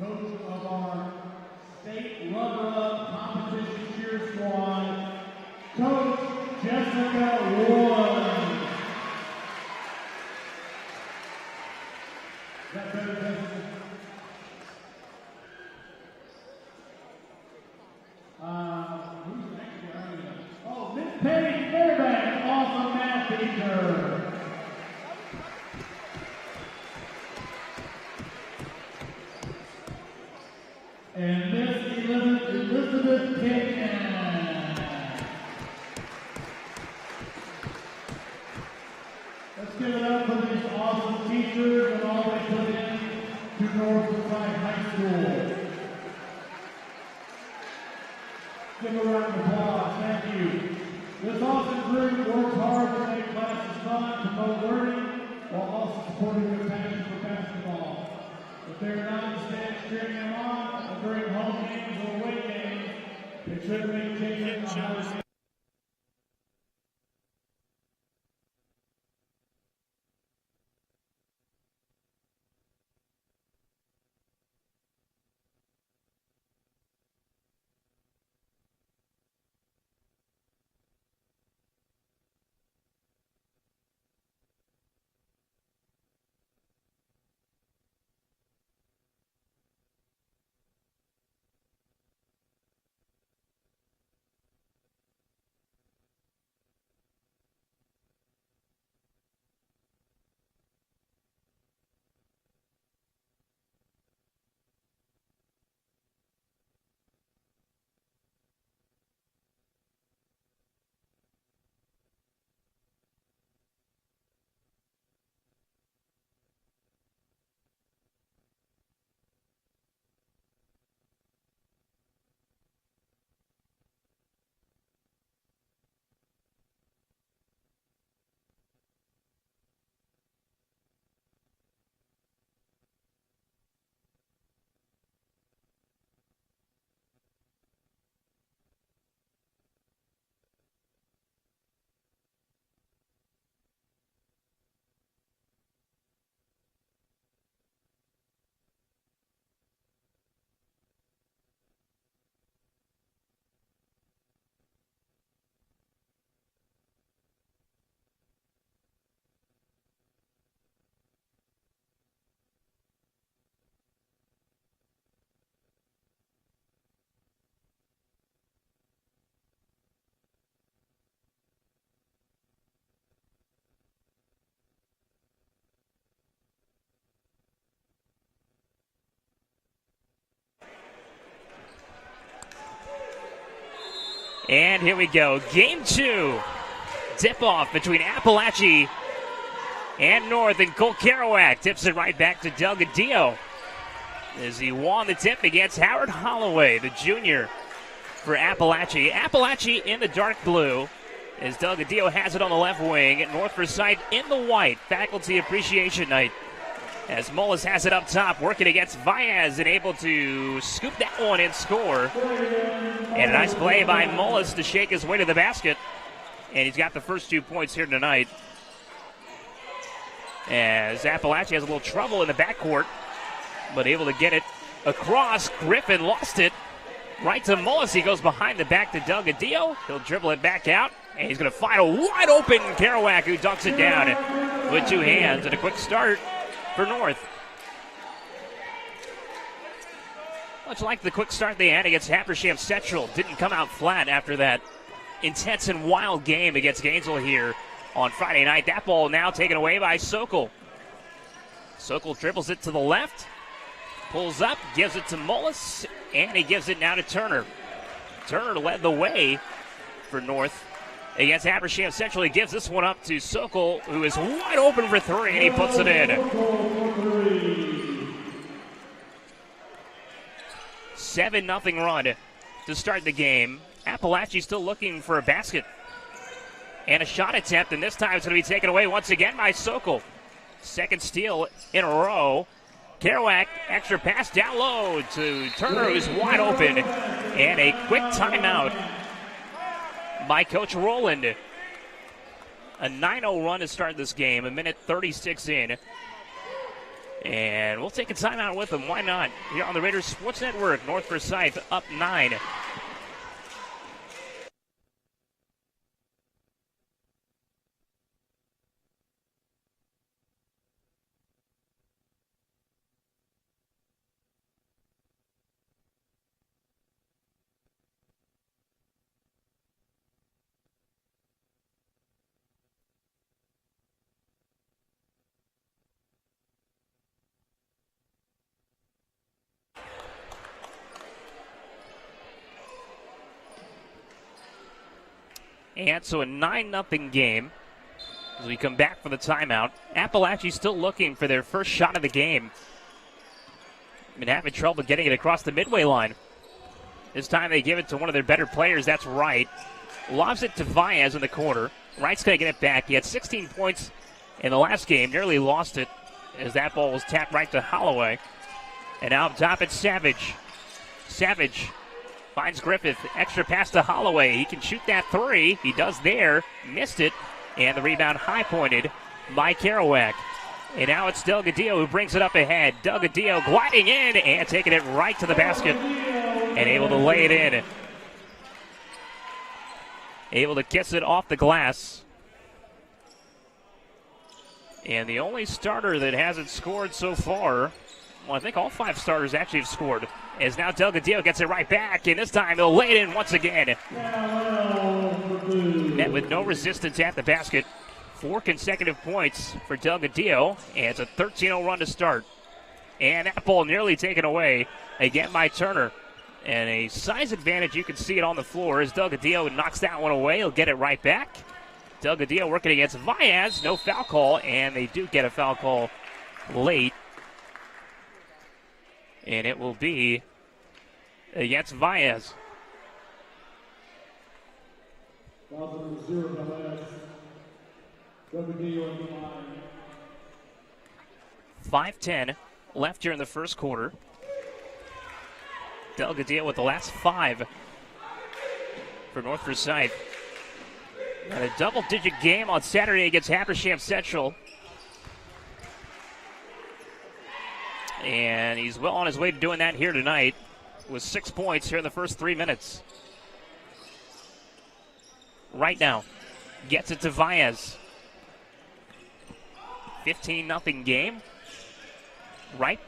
coach of our state runner-up competition cheer squad, Coach Jessica Wood. Is that better, Jessica? Who's next here? Oh, Miss Paige Fairbanks, awesome math teacher. And Miss Elizabeth Kenyon. Let's give it up for these awesome teachers and all they put in to Northside High School. Give a round of applause. Thank you. This awesome group works hard to make classes fun, promote learning, while also supporting their passion for basketball. If they're not in the stands cheering them on during home games or away games, it should maintain a high. And here we go. Game 2. Tip-off between Apalachee and North. And Cole Kerouac tips it right back to Delgadillo as he won the tip against Howard Holloway, the junior for Apalachee. Apalachee in the dark blue as Delgadillo has it on the left wing. North Forsyth in the white. Faculty Appreciation Night as Mullis has it up top, working against Viaz and able to scoop that one and score. And a nice play by Mullis to shake his way to the basket. And he's got the first 2 points here tonight. As Apalachee has a little trouble in the backcourt, but able to get it across. Griffin lost it right to Mullis. He goes behind the back to Delgadillo. He'll dribble it back out, and he's going to find a wide open Kerouac who dunks it down with 2 hands. And a quick start for North. Much like the quick start they had against Habersham Central, didn't come out flat after that intense and wild game against Gainesville here on Friday night. That ball now taken away by Sokol. Sokol dribbles it to the left, pulls up, gives it to Mullis, and he gives it now to Turner. Turner led the way for North against Habersham Central. He gives this one up to Sokol, who is wide open for 3, and he puts it in. 7-0 run to start the game. Apalachee still looking for a basket and a shot attempt, and this time it's going to be taken away once again by Sokol. Second steal in a row. Kerouac, extra pass down low to Turner, who's wide open, and a quick timeout by Coach Rowland. A 9-0 run to start this game, a minute 36 in. And we'll take a timeout with them. Why not? Here on the Raiders Sports Network, North Forsyth up 9. And so a 9-0 game as we come back from the timeout. Apalachee still looking for their first shot of the game. Been having trouble getting it across the midway line. This time they give it to one of their better players. That's Wright. Lobs it to Vaez in the corner. Wright's going to get it back. He had 16 points in the last game. Nearly lost it as that ball was tapped right to Holloway. And now up top it's Savage. Savage finds Griffith. Extra pass to Holloway. He can shoot that three. He does there. Missed it. And the rebound high-pointed by Kerouac. And now it's Delgadillo who brings it up ahead. Delgadillo gliding in and taking it right to the basket. And able to lay it in. Able to kiss it off the glass. And the only starter that hasn't scored so far, well, I think all 5 starters actually have scored, as now Delgadillo gets it right back, and this time he'll lay it in once again. Met with no resistance at the basket. 4 consecutive points for Delgadillo, and it's a 13-0 run to start. And that ball nearly taken away again by Turner. And a size advantage, you can see it on the floor as Delgadillo knocks that one away. He'll get it right back. Delgadillo working against Vaez. No foul call, and they do get a foul call late. And it will be against Vaez. 5:10 left here in the first quarter. Delgadillo with the last 5 for North Forsyth. And a double-digit game on Saturday against Habersham Central. And he's well on his way to doing that here tonight with 6 points here in the first 3 minutes. Right now, gets it to Vaez. 15-0 game. Right.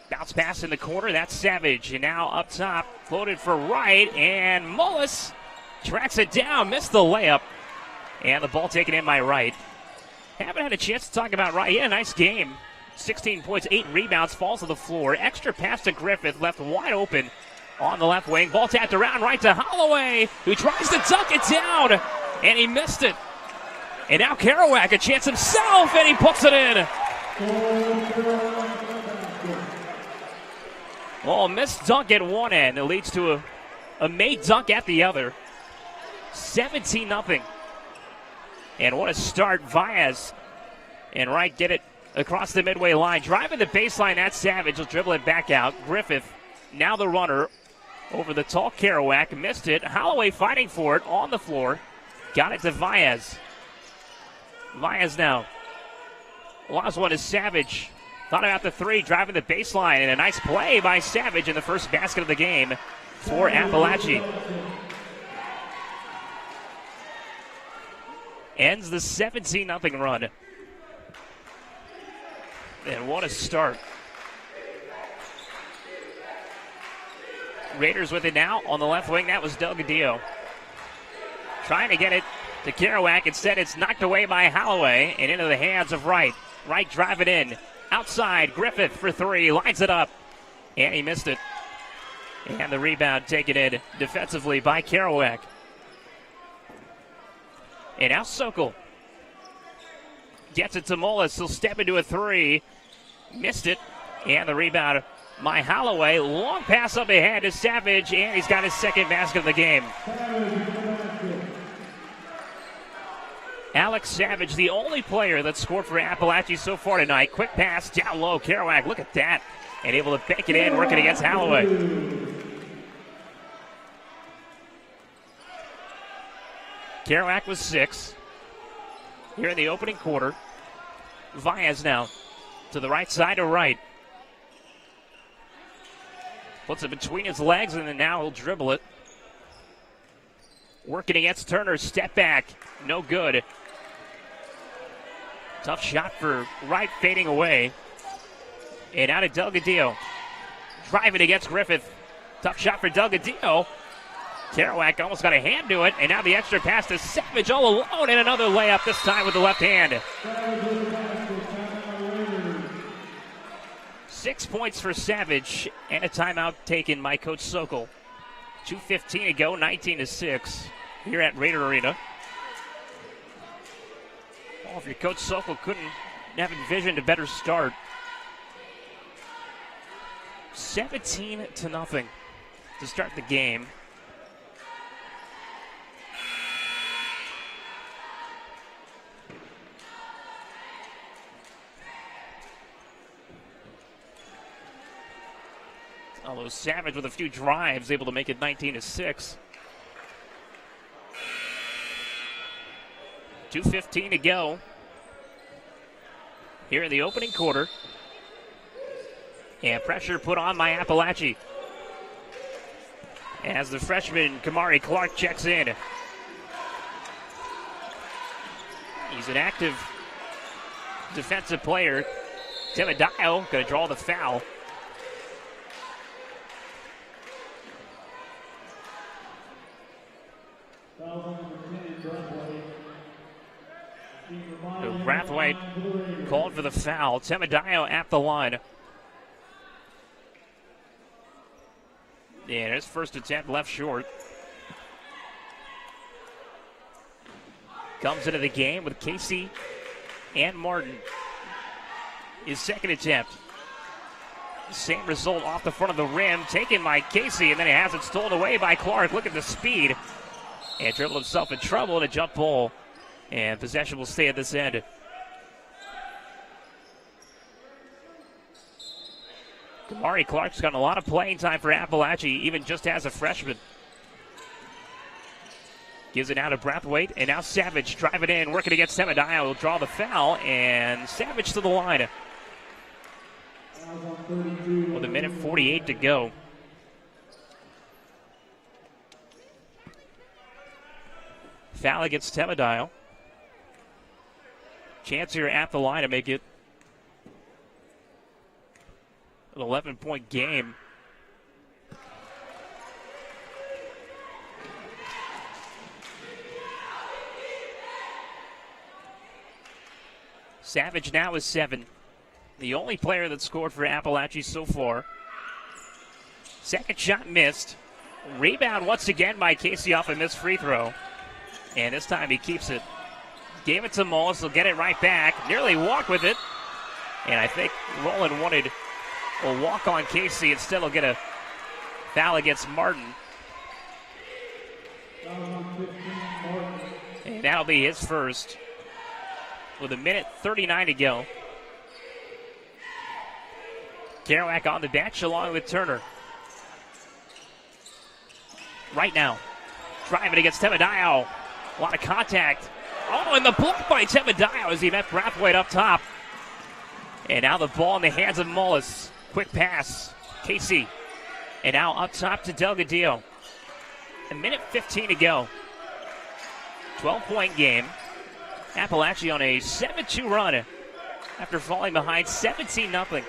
Bounce pass in the corner. That's Savage. And now up top, floated for Wright. And Mullis tracks it down. Missed the layup. And the ball taken in by Wright. Haven't had a chance to talk about Wright. He had a nice game. 16 points, 8 rebounds, falls to the floor. Extra pass to Griffith, left wide open on the left wing. Ball tapped around right to Holloway, who tries to dunk it down. And he missed it. And now Kerouac, a chance himself, and he puts it in. Well, missed dunk at one end. It leads to a made dunk at the other. 17-0. And what a start. Vaez and Wright get it across the midway line. Driving the baseline, that's Savage. He'll dribble it back out. Griffith, now the runner, over the tall Kerouac. Missed it. Holloway fighting for it on the floor. Got it to Vaez. Vaez now. Last one is Savage. Thought about the three, driving the baseline, and a nice play by Savage in the first basket of the game for Apalachee. Ends the 17-0 run. And what a start. Raiders with it now on the left wing. That was Delgadillo. Trying to get it to Kerouac. Instead, it's knocked away by Holloway and into the hands of Wright. Wright driving in. Outside, Griffith for three. Lines it up. And he missed it. And the rebound taken in defensively by Kerouac. And now Sokol gets it to Mullis. He'll step into a three. Missed it. And the rebound by Holloway. Long pass up ahead to Savage. And he's got his second basket of the game. Alex Savage, the only player that scored for Apalachee so far tonight. Quick pass down low. Kerouac, look at that. And able to bank it in, working against Holloway. Kerouac was 6 here in the opening quarter. Vaez now to the right side or right. Puts it between his legs, and then now he'll dribble it. Working against Turner, step back, no good. Tough shot for Wright, fading away. And out of Delgadillo. Driving against Griffith. Tough shot for Delgadillo. Kerouac almost got a hand to it, and now the extra pass to Savage all alone, and another layup, this time with the left hand. 6 points for Savage, and a timeout taken by Coach Sokol. 2:15 to go, 19-6 here at Raider Arena. Well, if your Coach Sokol couldn't have envisioned a better start. 17-0 to start the game. Although Savage with a few drives able to make it 19-6. 2:15 to go here in the opening quarter. And pressure put on by Apalachee as the freshman Kamari Clark checks in. He's an active defensive player. Temadayo going to draw the foul. Brathwaite called for the foul. Temadayo at the line. And his first attempt left short. Comes into the game with Casey and Martin. His second attempt. Same result off the front of the rim. Taken by Casey, and then he has it stolen away by Clark. Look at the speed. And dribbled himself in trouble in a jump ball. And possession will stay at this end. Kamari Clark's gotten a lot of playing time for Apalachee, even just as a freshman. Gives it out to Brathwaite, and now Savage driving in, working against Temadayo. Will draw the foul, and Savage to the line. With a minute 48 to go. Foul against Temadayo. Chance here at the line to make it an 11-point game. Savage now is 7. The only player that scored for Apalachee so far. Second shot missed. Rebound once again by Casey off a missed free throw. And this time he keeps it. Gave it to Mullis. He'll get it right back. Nearly walked with it. And I think Roland wanted a walk on Casey. Instead, he'll get a foul against Martin. And that'll be his first. With a minute 39 to go. Kerouac on the bench along with Turner. Right now. Driving against Temadayo. A lot of contact. Oh, and the block by Temadayo as he met Brathwaite up top. And now the ball in the hands of Mullis. Quick pass. Casey. And now up top to Delgadillo. A minute 15 to go. 12-point game. Apalachee on a 7-2 run after falling behind 17-0.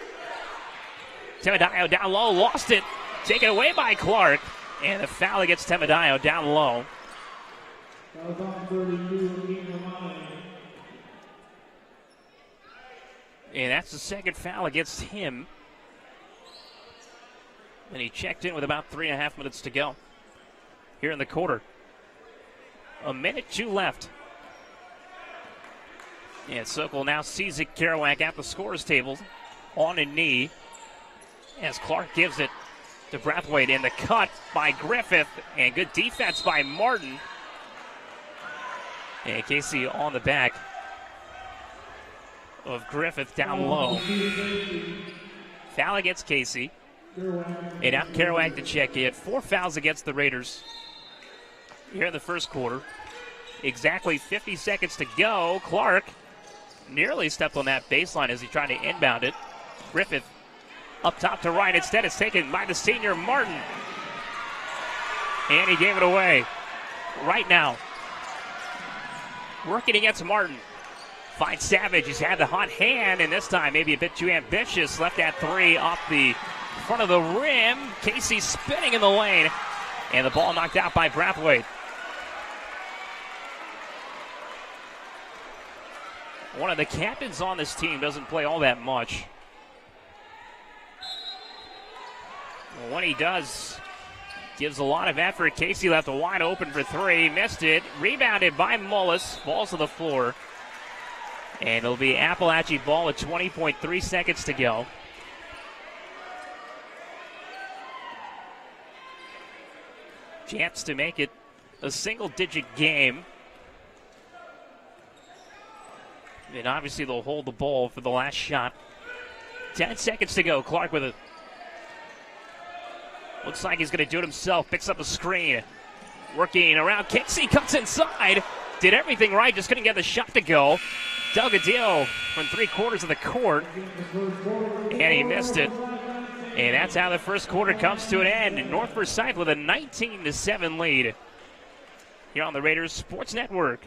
Temadayo down low, lost it. Taken away by Clark. And the foul against Temadayo down low. And that's the second foul against him. And he checked in with about 3.5 minutes to go here in the quarter. A minute 2 left. And Sokol now sees it. Kerouac at the scorer's table on a knee as Clark gives it to Brathwaite. And the cut by Griffith. And good defense by Martin. And Casey on the back of Griffith down low. Foul against Casey. And now Kerouac to check in. 4 fouls against the Raiders here in the first quarter. Exactly 50 seconds to go. Clark nearly stepped on that baseline as he tried to inbound it. Griffith up top to right. Instead, it's taken by the senior Martin. And he gave it away. Right now, working against Martin. Finds Savage. He's had the hot hand, and this time maybe a bit too ambitious. Left that three off the front of the rim. Casey spinning in the lane, and the ball knocked out by Brathwaite. One of the captains on this team doesn't play all that much. When he does, gives a lot of effort. Casey left a wide open for three. Missed it. Rebounded by Mullis. Falls to the floor. And it'll be Apalachee ball with 20.3 seconds to go. Chance to make it a single-digit game. And obviously they'll hold the ball for the last shot. 10 seconds to go. Clark with it. Looks like he's going to do it himself. Picks up a screen. Working around. Casey cuts inside. Did everything right. Just couldn't get the shot to go. Dug a deal from 3/4 of the court. And he missed it. And that's how the first quarter comes to an end. North Forsyth with a 19-7 lead here on the Raiders Sports Network.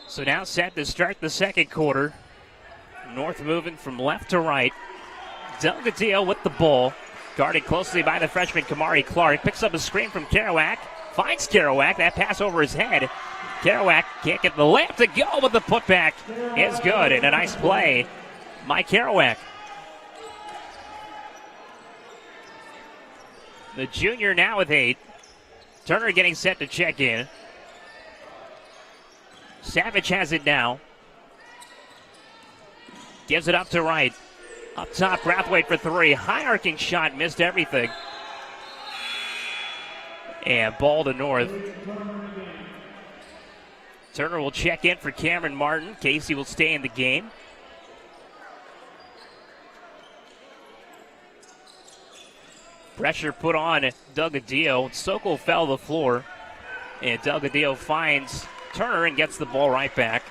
So now set to start the second quarter. North moving from left to right. Delgadillo with the ball. Guarded closely by the freshman Kamari Clark. Picks up a screen from Kerouac. Finds Kerouac. That pass over his head. Kerouac can't get the layup to go, but the putback is good. And a nice play by Kerouac. The junior now with 8. Turner getting set to check in. Savage has it now. Gives it up to right. Up top, Brathwaite for three. High arcing shot, missed everything. And ball to North. Turner will check in for Cameron Martin. Casey will stay in the game. Pressure put on Delgadillo. Sokol fell to the floor. And Delgadillo finds Turner and gets the ball right back.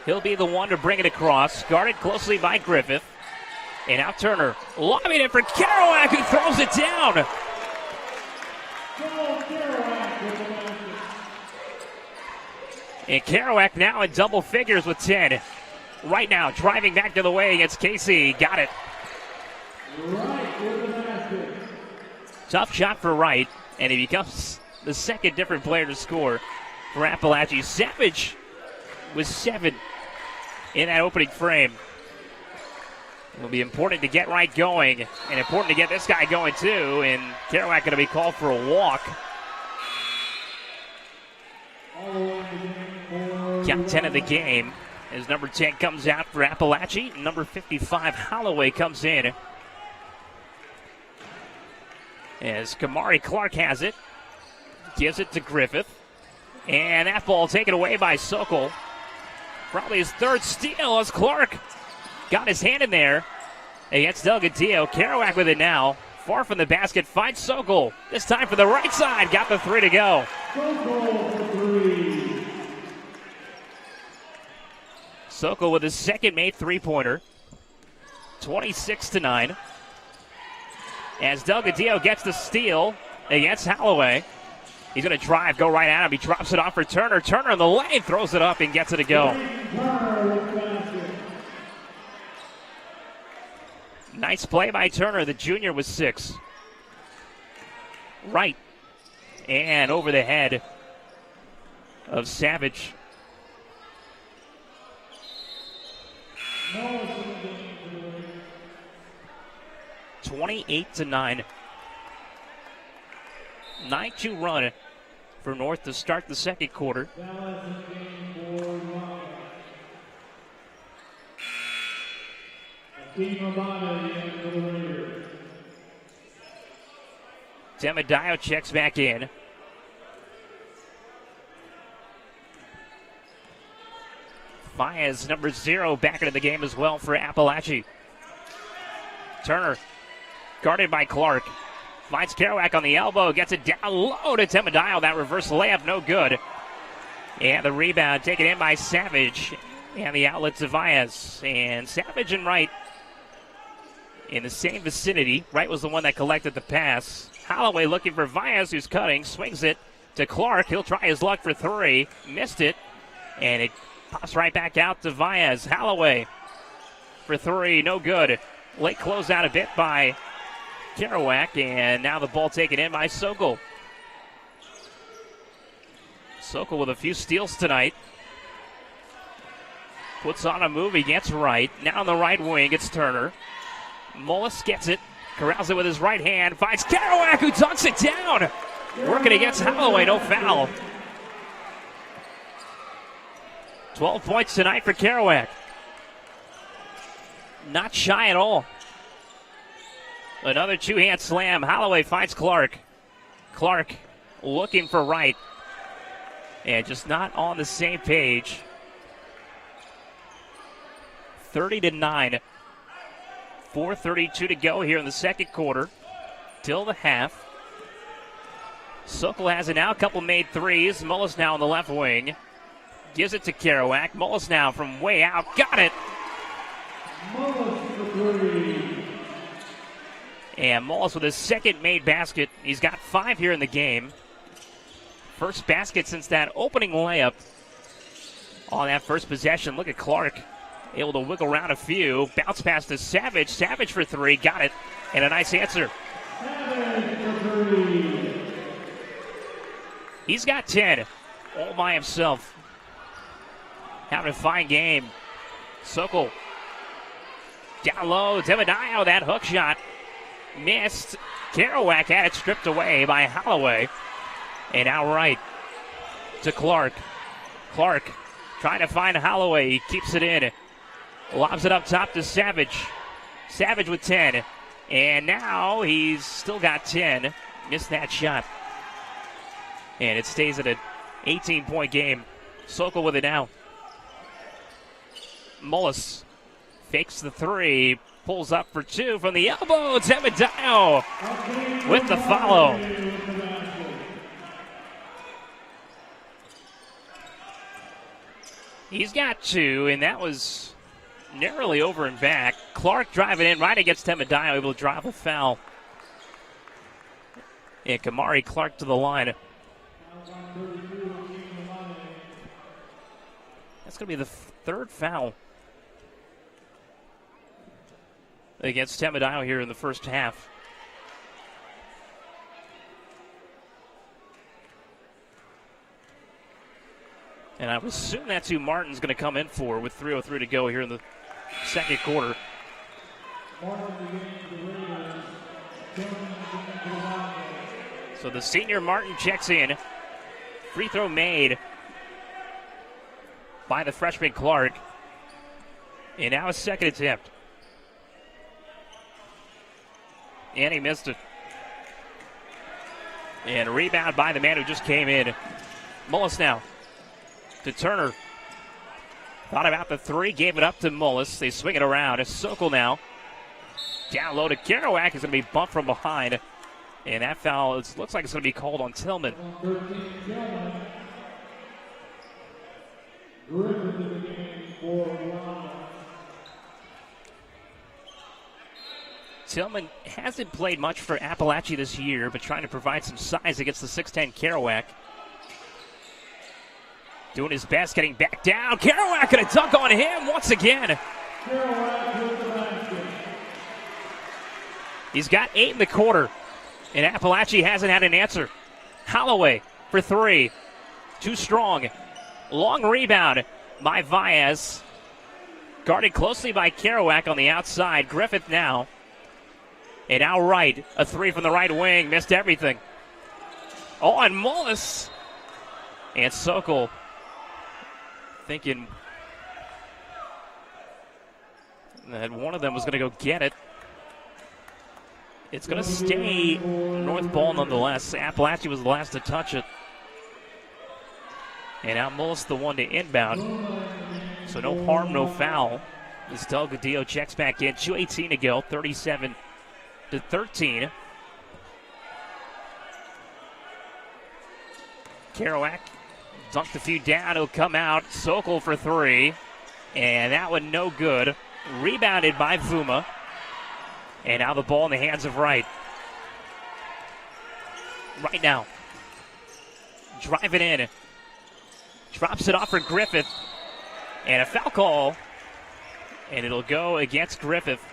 He'll be the one to bring it across. Guarded closely by Griffith. And now Turner lobbing it for Kerouac, who throws it down. And Kerouac now in double figures with 10. Right now, driving back to the way against Casey. Got it. Tough shot for Wright, and he becomes the second different player to score for Apalachee. Savage with 7 in that opening frame. It'll be important to get Wright going, and important to get this guy going too, and Kerouac going to be called for a walk. Count 10 of the game as number 10 comes out for Apalachee. Number 55, Holloway, comes in. As Kamari Clark has it. Gives it to Griffith. And that ball taken away by Sokol. Probably his third steal as Clark got his hand in there against Delgadillo. Kerouac with it now. Far from the basket. Finds Sokol. This time for the right side. Got the 3 to go. Sokol with his second made three-pointer. 26-9. As Delgadillo gets the steal against Holloway. He's going to drive, go right at him. He drops it off for Turner. Turner in the lane, throws it up and gets it to go. Nice play by Turner. The junior was 6. Right. And over the head of Savage. 28-9. 9-2 run for North to start the second quarter. Temadayo checks back in. Baez, number 0, back into the game as well for Apalachee. Turner, guarded by Clark. Finds Kerouac on the elbow, gets it down low to Temadayo. That reverse layup, no good. And the rebound taken in by Savage. And the outlet to Baez. And Savage and Wright in the same vicinity. Wright was the one that collected the pass. Holloway looking for Baez, who's cutting, swings it to Clark. He'll try his luck for 3. Missed it. And it pops right back out to Baez. Holloway for 3, no good. Late close out a bit by Kerouac, and now the ball taken in by Sokol. Sokol with a few steals tonight. Puts on a move, he gets right. Now on the right wing, it's Turner. Mullis gets it, corrals it with his right hand, finds Kerouac, who dunks it down. Working against Holloway, no foul. 12 points tonight for Kerouac. Not shy at all. Another two-hand slam. Holloway finds Clark. Clark looking for Wright. And just not on the same page. 30-9. 4:32 to go here in the second quarter. Till the half. Sokol has it now. A couple made threes. Mullis now on the left wing. Gives it to Kerouac. Mullis now from way out. Got it. And Mullis with his second made basket. He's got 5 here in the game. First basket since that opening layup on that first possession. Look at Clark. Able to wiggle around a few. Bounce pass to Savage. Savage for 3. Got it. And a nice answer. He's got 10. All by himself. Having a fine game. Sokol. Down low. Temadayo. That hook shot. Missed. Kerouac had it stripped away by Holloway. And outright to Clark. Clark trying to find Holloway. He keeps it in. Lobs it up top to Savage. Savage with 10. And now he's still got 10. Missed that shot. And it stays at an 18-point game. Sokol with it now. Mullis fakes the 3. Pulls up for 2 from the elbow. Temadayo with the follow. He's got 2, and that was narrowly over and back. Clark driving in right against Temadayo, able to drive a foul. And Kamari Clark to the line. That's going to be the 3rd foul against Temadayo here in the first half. And I would assume that's who Martin's going to come in for with 3:03 to go here in the second quarter. So the senior Martin checks in. Free throw made by the freshman Clark. And now a second attempt. And he missed it. And a rebound by the man who just came in. Mullis now to Turner. Thought about the 3, gave it up to Mullis. They swing it around. It's Sokol now. Down low to Kerouac. Is going to be bumped from behind. And that foul looks like it's going to be called on Tillman. Tillman hasn't played much for Apalachee this year, but trying to provide some size against the 6'10 Kerouac. Doing his best, getting back down. Kerouac gonna dunk on him once again. He's got 8 in the quarter, and Apalachee hasn't had an answer. Holloway for 3. Too strong. Long rebound by Valles. Guarded closely by Kerouac on the outside. Griffith now. And now Wright, a 3 from the right wing. Missed everything. Oh, and Mullis. And Sokol thinking that one of them was going to go get it. It's going to stay North ball nonetheless. Apalachee was the last to touch it. And now Mullis the one to inbound. So no harm, no foul. As Delgadillo checks back in. 2:18 to go, 37-13. Kerouac dunked a few down. He'll come out. Sokol for 3. And that one no good. Rebounded by Vuma. And now the ball in the hands of Wright. Right now. Driving in. Drops it off for Griffith. And a foul call. And it'll go against Griffith.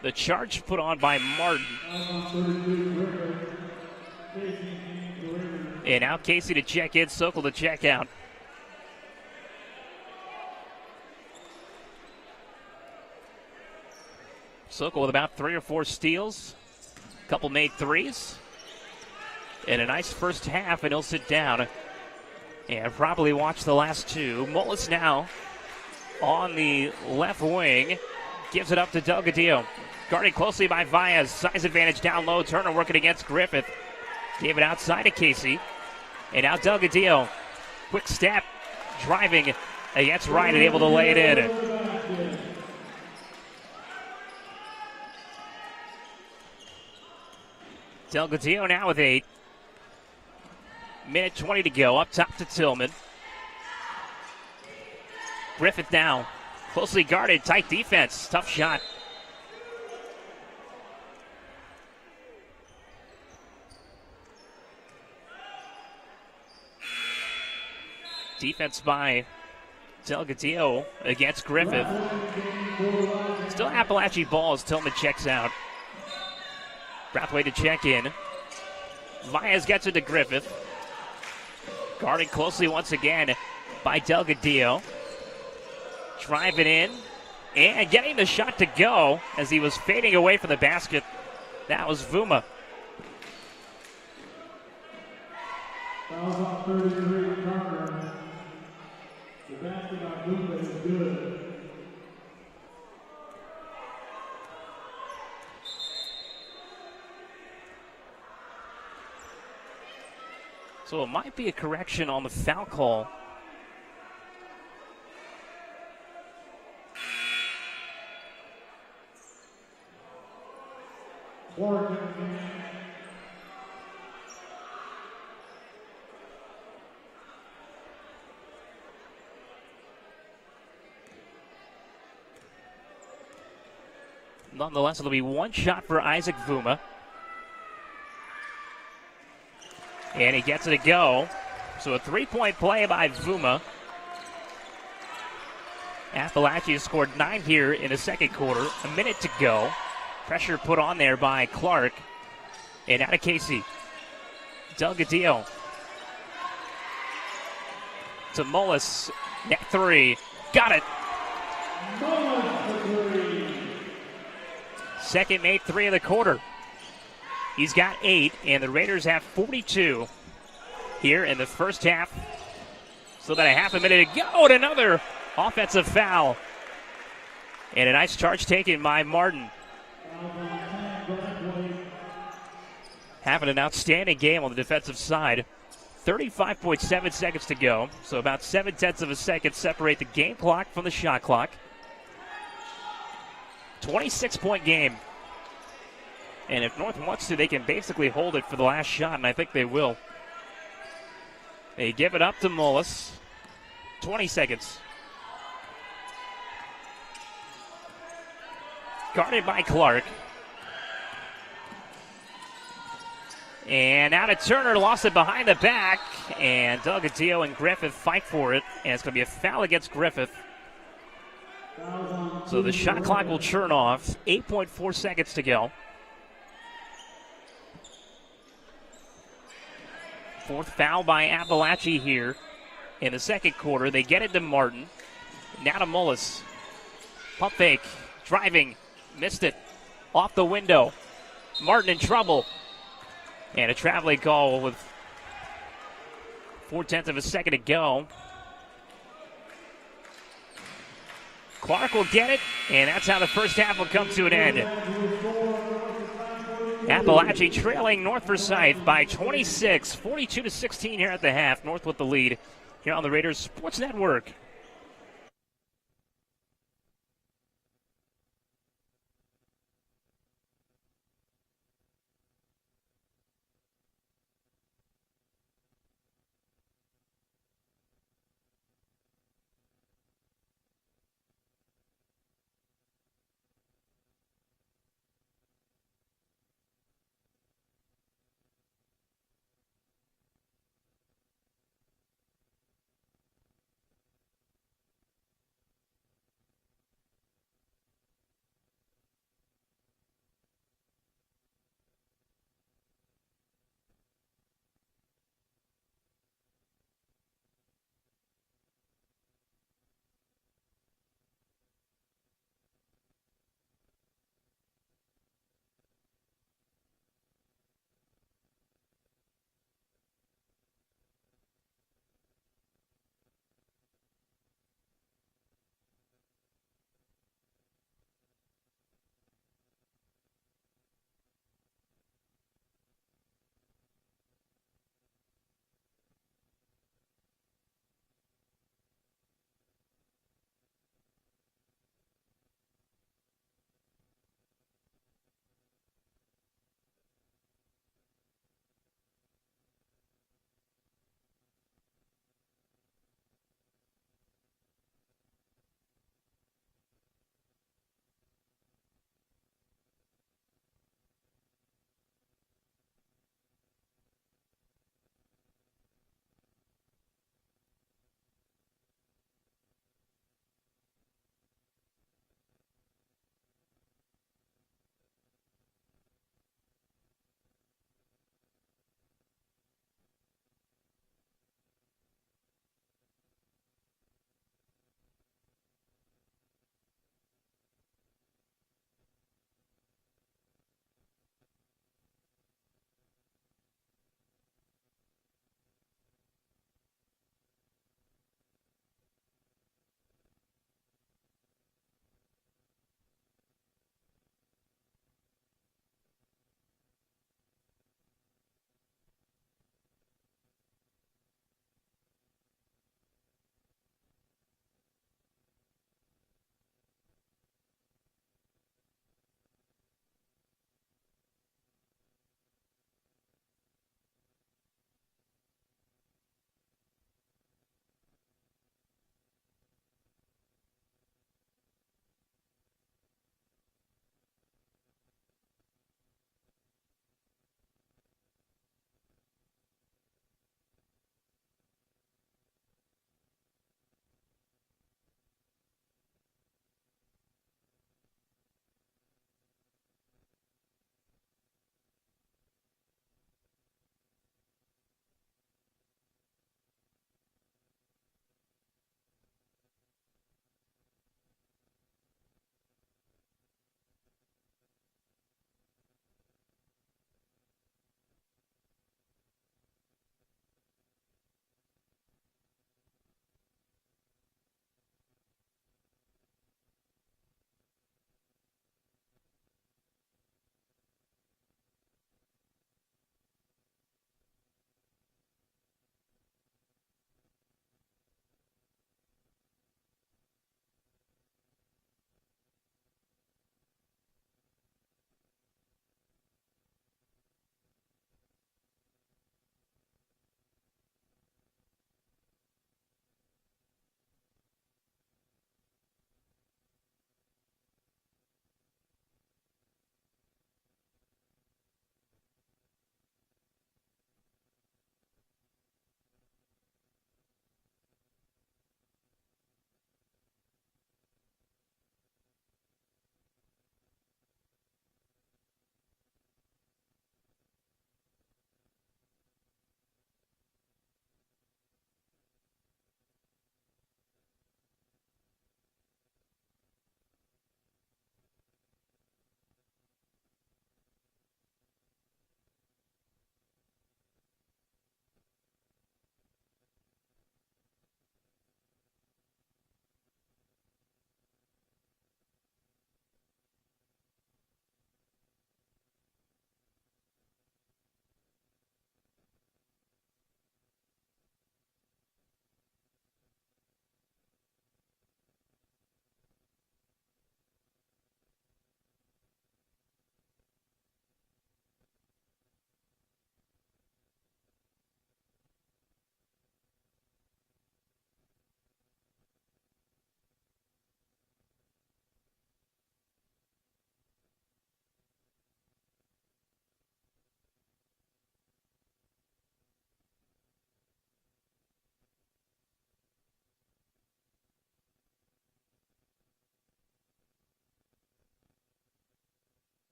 The charge put on by Martin. And now Casey to check in, Sokol to check out. Sokol with about 3 or 4 steals. A couple made threes. And a nice first half, and he'll sit down and probably watch the last 2. Mullis now on the left wing. Gives it up to Delgadillo. Guarded closely by Valles. Size advantage down low. Turner working against Griffith. Gave it outside to Casey. And now Delgadillo. Quick step. Driving against Wright and able to lay it in. Delgadillo now with 8. Minute 20 to go. Up top to Tillman. Griffith now. Closely guarded. Tight defense. Tough shot. Defense by Delgadillo against Griffith. Still Apalachee ball as Tillman checks out. Brathwaite to check in. Valles gets it to Griffith. Guarded closely once again by Delgadillo. Driving in and getting the shot to go as he was fading away from the basket. That was Vuma. Fouls on 33 Carter. The basket on Vuma is good. So it might be a correction on the foul call. Nonetheless, it'll be one shot for Isaac Vuma. And he gets it to go. So a 3-point play by Vuma. Apalachee has scored 9 here in the second quarter. A minute to go. Pressure put on there by Clark. And out of Casey. Delgadillo. To Mullis. Net 3. Got it. Second made 3 of the quarter. He's got 8, and the Raiders have 42 here in the first half. Still about a half a minute to go, and another offensive foul. And a nice charge taken by Martin. Having an outstanding game on the defensive side. 35.7 seconds to go, so about 7/10 of a second separate the game clock from the shot clock. 26-point game. And if North wants to, they can basically hold it for the last shot, and I think they will. They give it up to Mullis. 20 seconds. guarded by Clark. And out of Turner, lost it behind the back. And Delgadillo and Griffith fight for it. And it's going to be a foul against Griffith. So the shot clock will churn off. 8.4 seconds to go. Fourth foul by Apalachee here in the second quarter. They get it to Martin. Now to Mullis. Pump fake. Driving. Missed it. Off the window. Martin in trouble. And a traveling call with 0.4 of a second to go. Clark will get it, and that's how the first half will come to an end. Apalachee trailing North Forsyth by 26, 42-16 here at the half. North with the lead here on the Raiders Sports Network.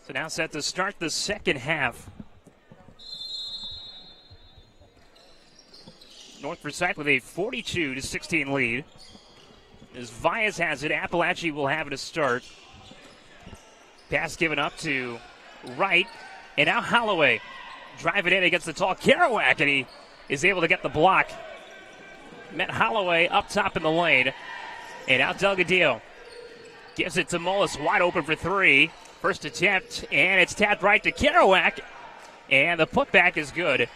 So now set to start the second half. North Forsyth with a 42-16 lead. As Vias has it, Apalachee will have it to start. Pass given up to Wright. And now Holloway driving in against the tall Kerouac, and he is able to get the block. Met Holloway up top in the lane. And now Delgadillo gives it to Mullis, wide open for three. First attempt, and it's tapped right to Kerouac. And the putback is good.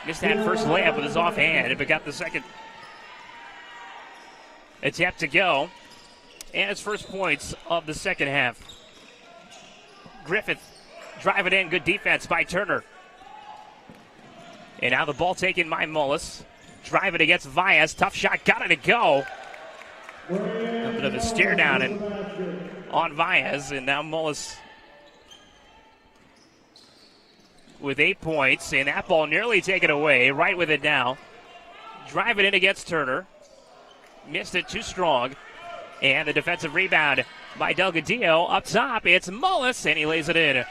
Missed that first layup with his offhand, but got the second attempt to go. And his first points of the second half. Griffith driving in, good defense by Turner. And now the ball taken by Mullis. Driving against Vias, tough shot, got it to go. A bit of a stare down on Vias, and now Mullis with 8 points, and that ball nearly taken away. Right with it now. Driving in against Turner. Missed it too strong. And the defensive rebound by Delgadillo. Up top, it's Mullis, and he lays it in.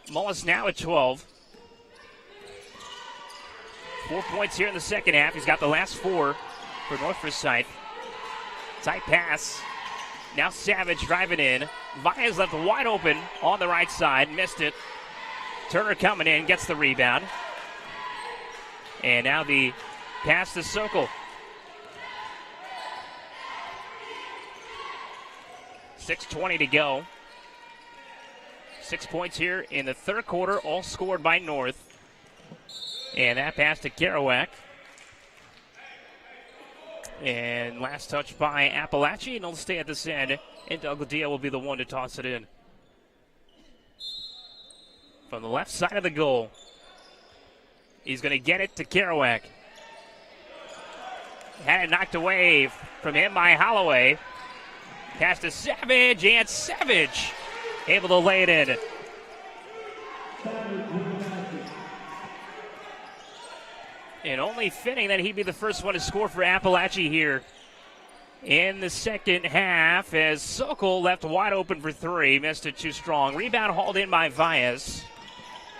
Mullis now at 12. 4 points here in the second half. He's got the last four for North Forsyth. Tight pass. Now Savage driving in. Vias left wide open on the right side. Missed it. Turner coming in, gets the rebound. And now the pass to Sokol. 6:20 to go. 6 points here in the third quarter, all scored by North. And that pass to Kerouac. And last touch by Apalachee, and he'll stay at this end. And Delgadillo will be the one to toss it in. From the left side of the goal. He's going to get it to Kerouac. Had it knocked away from him by Holloway. Pass to Savage, and Savage able to lay it in. And only fitting that he'd be the first one to score for Apalachee here in the second half, as Sokol left wide open for three. Missed it too strong. Rebound hauled in by Vias.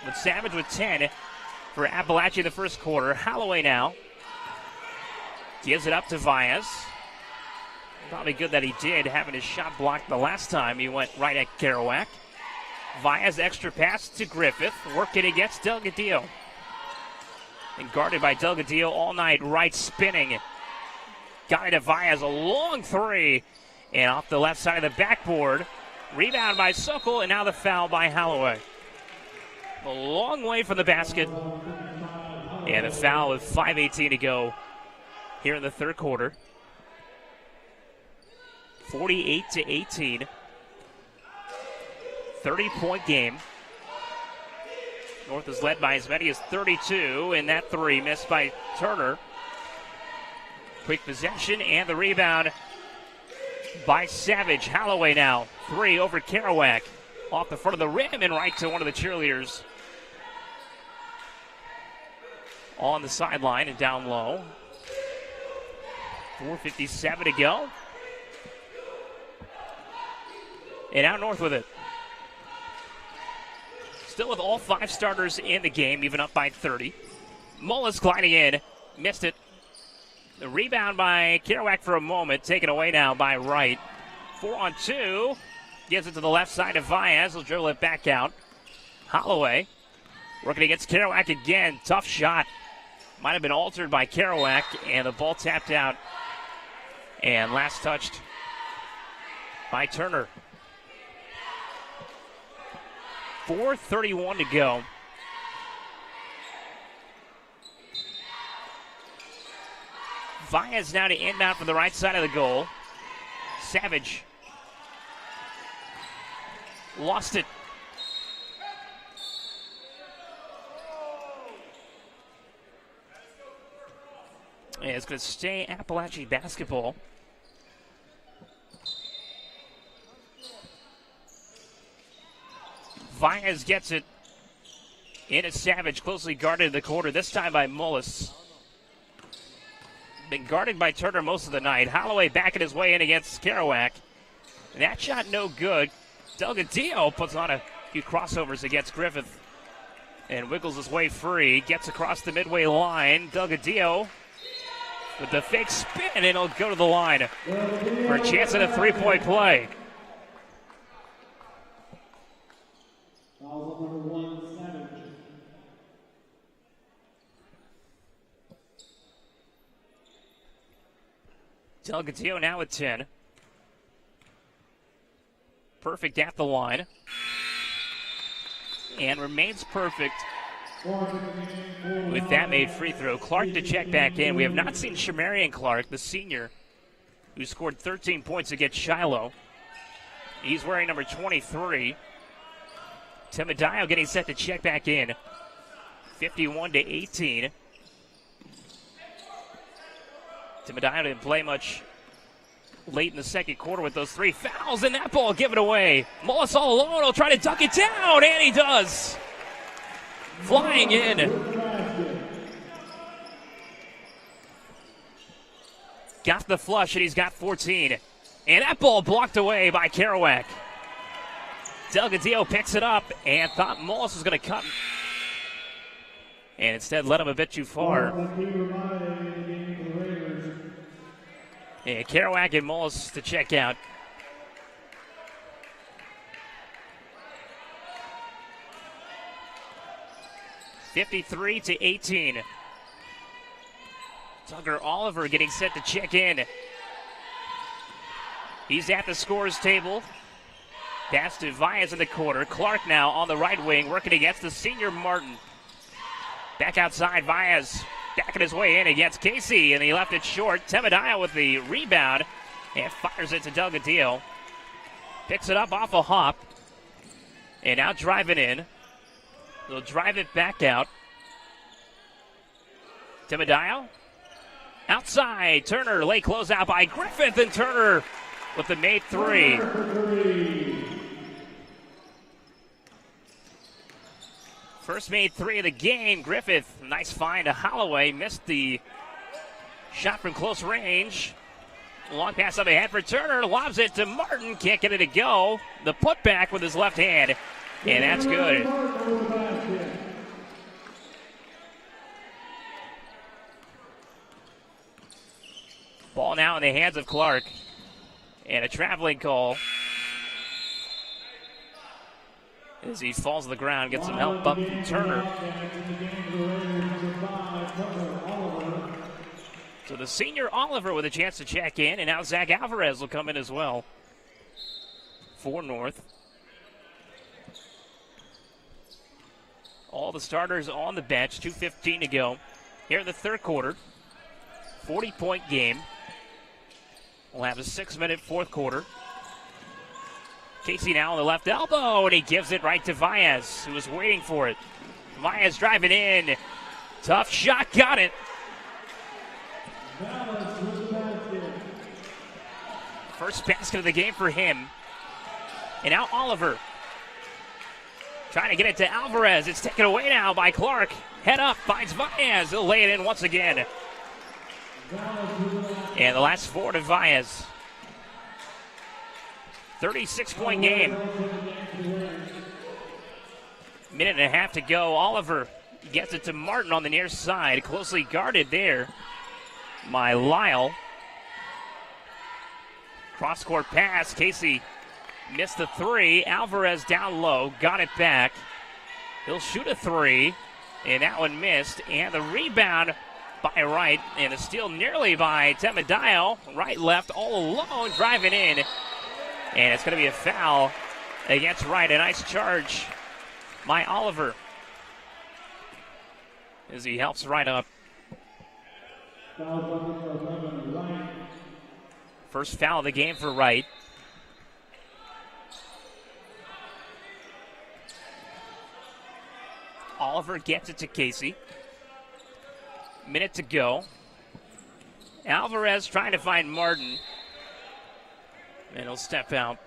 With Savage with 10 for Apalachee in the first quarter. Holloway now gives it up to Vias. Probably good that he did, having his shot blocked the last time he went right at Kerouac. Vias extra pass to Griffith, working against Delgadillo. And guarded by Delgadillo all night, right spinning. Got it to Vias, a long three. And off the left side of the backboard. Rebound by Sokol, and now the foul by Holloway. A long way from the basket. And a foul with 5:18 to go here in the third quarter. 48-18. 30-point game. North is led by as many as 32, and that three missed by Turner. Quick possession and the rebound by Savage. Holloway now, three over Kerouac. Off the front of the rim and right to one of the cheerleaders on the sideline and down low. 4:57 to go. And out North with it. Still with all five starters in the game, even up by 30. Mullis gliding in, missed it. The rebound by Kerouac for a moment, taken away now by Wright. 4-on-2, gives it to the left side of Vias, he'll dribble it back out. Holloway working against Kerouac again, tough shot. Might have been altered by Kerouac, and the ball tapped out. And last touched by Turner. 4:31 to go. Vias now to inbound from the right side of the goal. Savage lost it. And it's going to stay Apalachee basketball. Vias gets it into Savage, closely guarded in the corner, this time by Mullis. Been guarded by Turner most of the night. Holloway backing his way in against Kerouac. That shot no good. Delgadillo puts on a few crossovers against Griffith and wiggles his way free. Gets across the midway line. Delgadillo with the fake spin, and it'll go to the line for a chance at a three-point play. Foul number 1, Savage. Delgadillo now with 10. Perfect at the line. And remains perfect with that made free throw. Clark to check back in. We have not seen Shamarian Clark, the senior, who scored 13 points against Shiloh. He's wearing number 23. Timidayo getting set to check back in. 51-18. Timidayo didn't play much late in the second quarter with those 3 fouls, and that ball given away. Mullis all alone will try to dunk it down, and he does. Flying in. Got the flush, and he's got 14. And that ball blocked away by Kerouac. Delgadillo picks it up and thought Mullis was going to cut. And instead led him a bit too far. And Kerouac and Mullis to check out. (53-18). Tucker Oliver getting set to check in. He's at the scorer's table. Pass to Vias in the corner. Clark now on the right wing, working against the senior Martin. Back outside, Vias backing his way in against Casey, and he left it short. Timidayo with the rebound and fires it to Delgadillo. Picks it up off a hop, and now driving in. They'll drive it back out. Timidayo outside. Turner, late closeout by Griffith, and Turner with the made three. First made three of the game. Griffith, nice find to Holloway. Missed the shot from close range. Long pass up ahead for Turner. Lobs it to Martin. Can't get it to go. The putback with his left hand. And that's good. Ball now in the hands of Clark. And a traveling call. As he falls to the ground, gets some help up from Turner. So the senior Oliver with a chance to check in, and now Zach Alvarez will come in as well for North. All the starters on the bench, 2:15 to go. Here in the third quarter, 40-point game. We'll have a 6-minute fourth quarter. Casey now on the left elbow, and he gives it right to Vias, who was waiting for it. Vias driving in. Tough shot, got it. First basket of the game for him. And now Oliver trying to get it to Alvarez. It's taken away now by Clark. Head up, finds Vias. He'll lay it in once again. And the last 4 to Vias. 36-point game. Minute and a half to go. Oliver gets it to Martin on the near side. Closely guarded there by Lyle. Cross-court pass. Casey missed the 3. Alvarez down low. Got it back. He'll shoot a 3. And that one missed. And the rebound by Wright. And a steal nearly by Timidayo. Wright left all alone, driving in. And it's going to be a foul against Wright. A nice charge by Oliver as he helps Wright up. First foul of the game for Wright. Oliver gets it to Casey. Minute to go. Alvarez trying to find Martin. And he'll step out.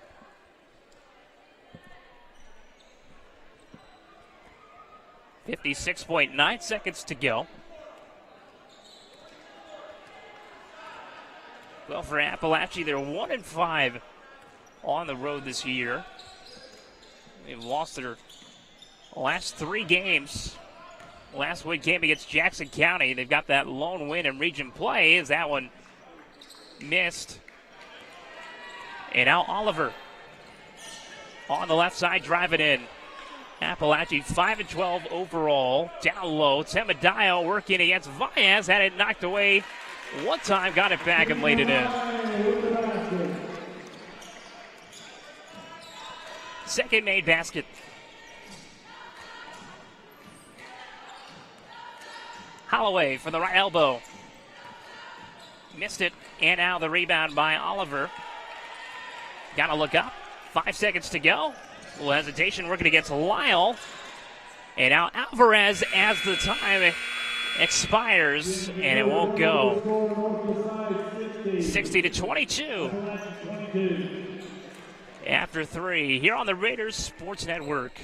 .9 seconds to go. Well, for Apalachee, they're 1-5 on the road this year. They've lost their last 3 games. Last week game against Jackson County. They've got that lone win in region play as that one missed. And now Oliver on the left side driving in. Apalachee 5-12 overall. Down low. Temadayo working against Valles. Had it knocked away one time. Got it back and laid it in. Second made basket. Holloway for the right elbow. Missed it. And now the rebound by Oliver. Got to look up. 5 seconds to go. A little hesitation working against Lyle. And now Alvarez as the time expires. And it won't go. 60-22. After 3 here on the Raiders Sports Network.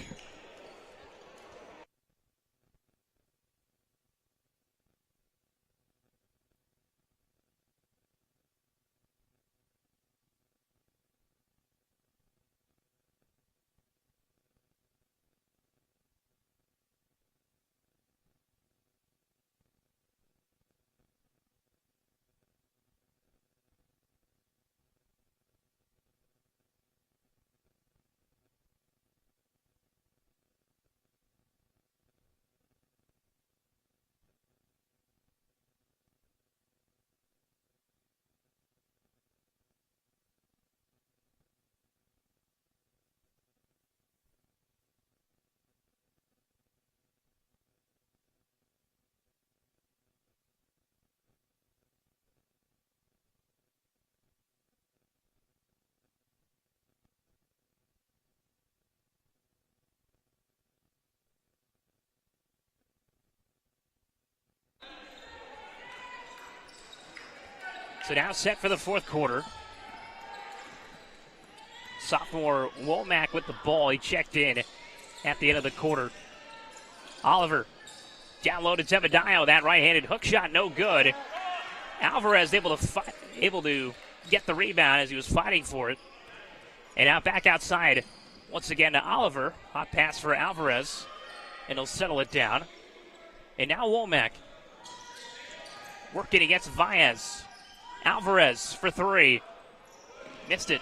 So now set for the fourth quarter. Sophomore Womack with the ball. He checked in at the end of the quarter. Oliver down low to Temadayo. That right-handed hook shot no good. Alvarez able to get the rebound as he was fighting for it. And now back outside once again to Oliver. Hot pass for Alvarez. And he'll settle it down. And now Womack working against Valles. Alvarez for 3. Missed it.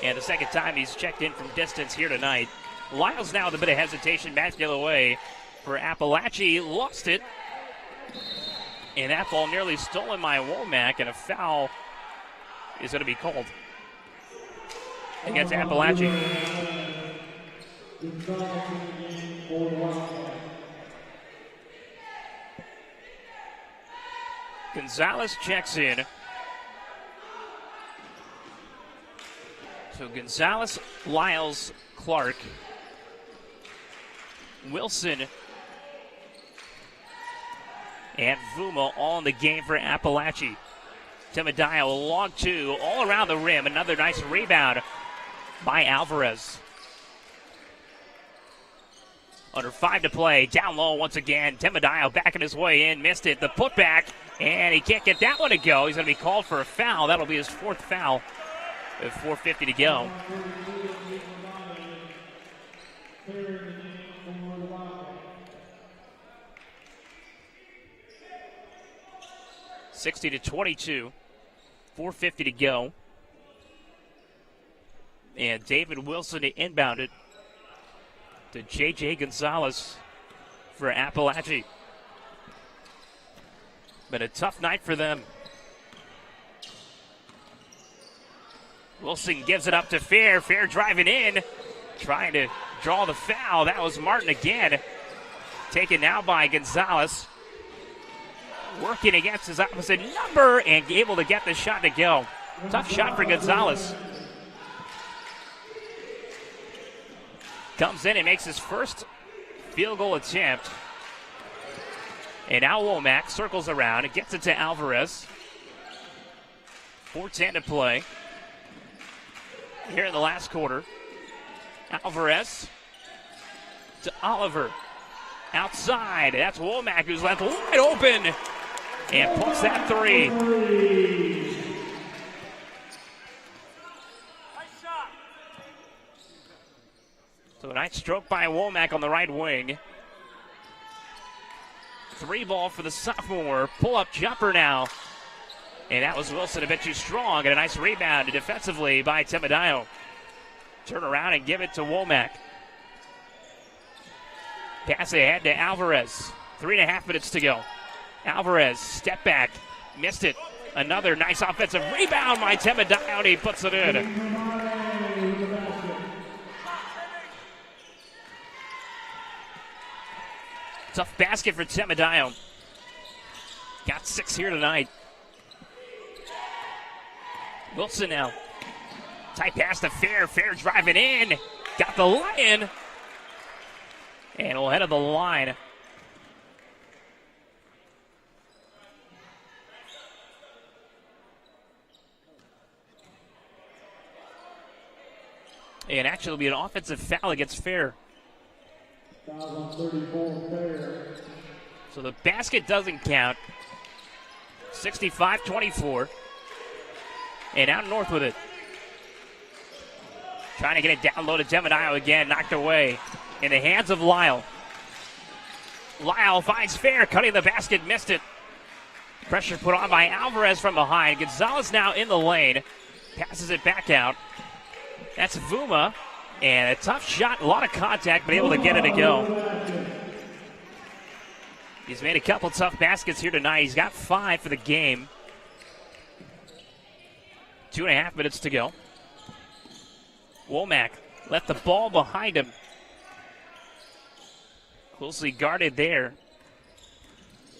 And the second time he's checked in from distance here tonight. Lyles now with a bit of hesitation back the other way for Apalachee. Lost it. And that ball nearly stolen by Womack, and a foul is going to be called against Apalachee. Gonzalez checks in. So Gonzalez, Lyles, Clark, Wilson, and Vuma all in the game for Apalachee. Temadayo, a long 2, all around the rim. Another nice rebound by Alvarez. Under 5 to play. Down low once again. Temadayo backing his way in. Missed it. The putback. And he can't get that one to go. He's going to be called for a foul. That'll be his 4th foul with 4:50 to go. (60-22). 4:50 to go. And David Wilson to inbound it to J.J. Gonzalez for Apalachee. Been a tough night for them. Wilson gives it up to Fair. Fair driving in, trying to draw the foul. That was Martin again. Taken now by Gonzalez. Working against his opposite number and able to get the shot to go. Tough shot for Gonzalez. Comes in and makes his first field goal attempt. And now Womack circles around and gets it to Alvarez. 4:10 to play here in the last quarter. Alvarez to Oliver. Outside. That's Womack who's left wide open and puts that 3. a nice stroke by Womack on the right wing. 3 ball for the sophomore. Pull-up jumper now. And that was Wilson a bit too strong. And a nice rebound defensively by Temadayo. Turn around and give it to Womack. Pass ahead to Alvarez. 3.5 minutes to go. Alvarez, step back. Missed it. Another nice offensive rebound by Temadayo, and he puts it in. Tough basket for Temadayo. Got 6 here tonight. Wilson now. Tight pass to Fair. Fair driving in. Got the lay-in. And we'll head to the line. And actually, it'll be an offensive foul against Fair. Foul on 34, Fair. So the basket doesn't count. 65-24. And out north with it. Trying to get it down low to Temadayo again. Knocked away in the hands of Lyle. Lyle finds Fair. Cutting the basket. Missed it. Pressure put on by Alvarez from behind. Gonzalez now in the lane. Passes it back out. That's Vuma. And a tough shot. A lot of contact, but able to get it to go. He's made a couple tough baskets here tonight. He's got 5 for the game. 2.5 minutes to go. Womack left the ball behind him. Closely guarded there.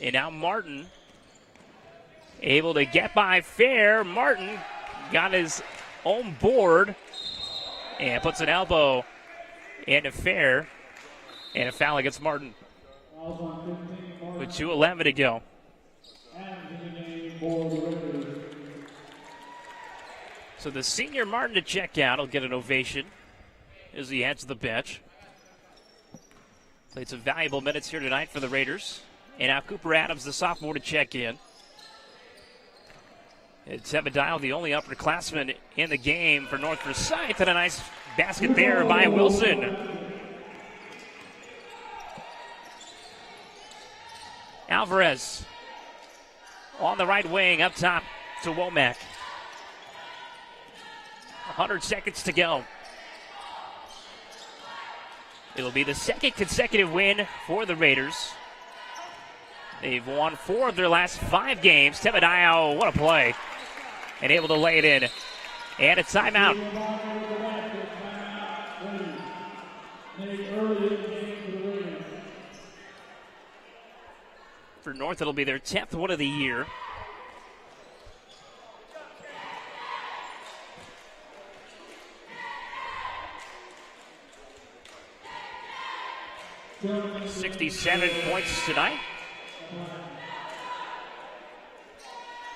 And now Martin able to get by Fair. Martin got his own board and puts an elbow into Fair. And a foul against Martin. With 2:11 to go. So the senior Martin to check out. He'll get an ovation as he heads to the bench. Played some valuable minutes here tonight for the Raiders. And now Cooper Adams, the sophomore, to check in. It's Temadayo, the only upperclassman in the game for North Forsyth. And a nice basket there by Wilson. Alvarez on the right wing up top to Womack. 100 seconds to go. It'll be the second consecutive win for the Raiders. They've won 4 of their last 5 games. Temadayo, what a play. And able to lay it in. And a timeout. For North, it'll be their 10th one of the year. $67 points tonight.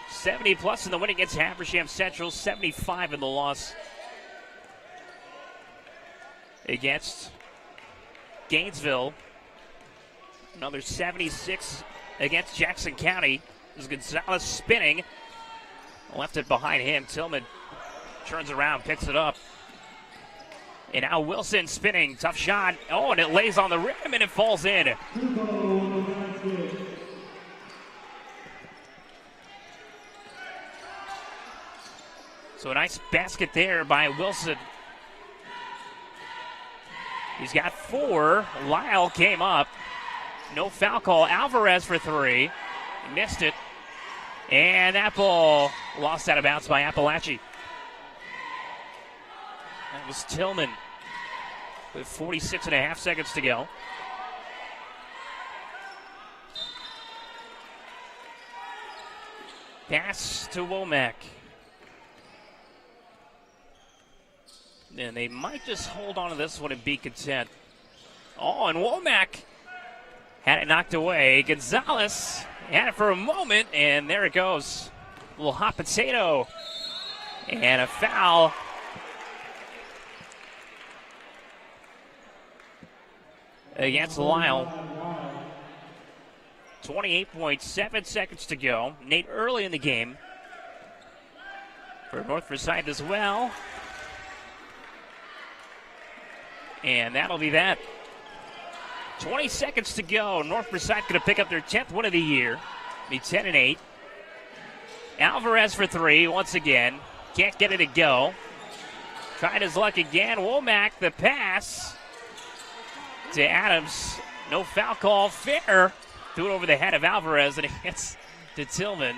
70 plus in the win against Habersham Central. 75 in the loss against Gainesville. Another 76 against Jackson County. This is Gonzalez spinning. Left it behind him. Tillman turns around, picks it up. And now Wilson spinning. Tough shot. Oh, and it lays on the rim and it falls in. So a nice basket there by Wilson. He's got 4. Lyle came up. No foul call. Alvarez for 3. He missed it. And that ball lost out of bounds by Apalachee. That was Tillman with 46.5 seconds to go. Pass to Womack. And they might just hold on to this one and be content. Oh, and Womack had it knocked away. Gonzalez had it for a moment, and there it goes. A little hot potato. And a foul. Against Lyle. 28.7 seconds to go. Nate early in the game for North Forsyth as well. And that'll be that. 20 seconds to go. North Forsyth going to pick up their 10th win of the year. Be 10-8. Alvarez for three once again. Can't get it to go. Tried his luck again. Womack, the pass to Adams. No foul call. Fair. Threw it over the head of Alvarez, and it gets to Tillman.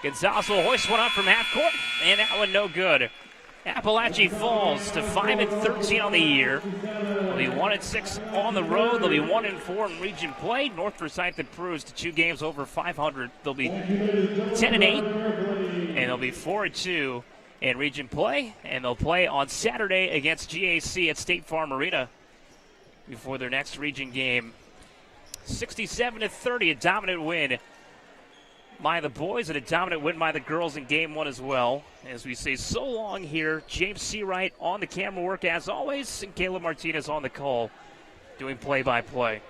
Gonzalez will hoist one up from half court, and that one no good. Apalachee falls to 5-13 on the year. They'll be 1-6 on the road. They'll be 1-4 in region play. North Forsyth improves to 2 games over 500. They'll be 10-8, and they'll be 4-2 in region play. And they'll play on Saturday against GAC at State Farm Arena before their next region game. 67-30, a dominant win by the boys and a dominant win by the girls in game one as well. As we say so long here, James Seawright on the camera work as always, and Caleb Martinez on the call doing play-by-play.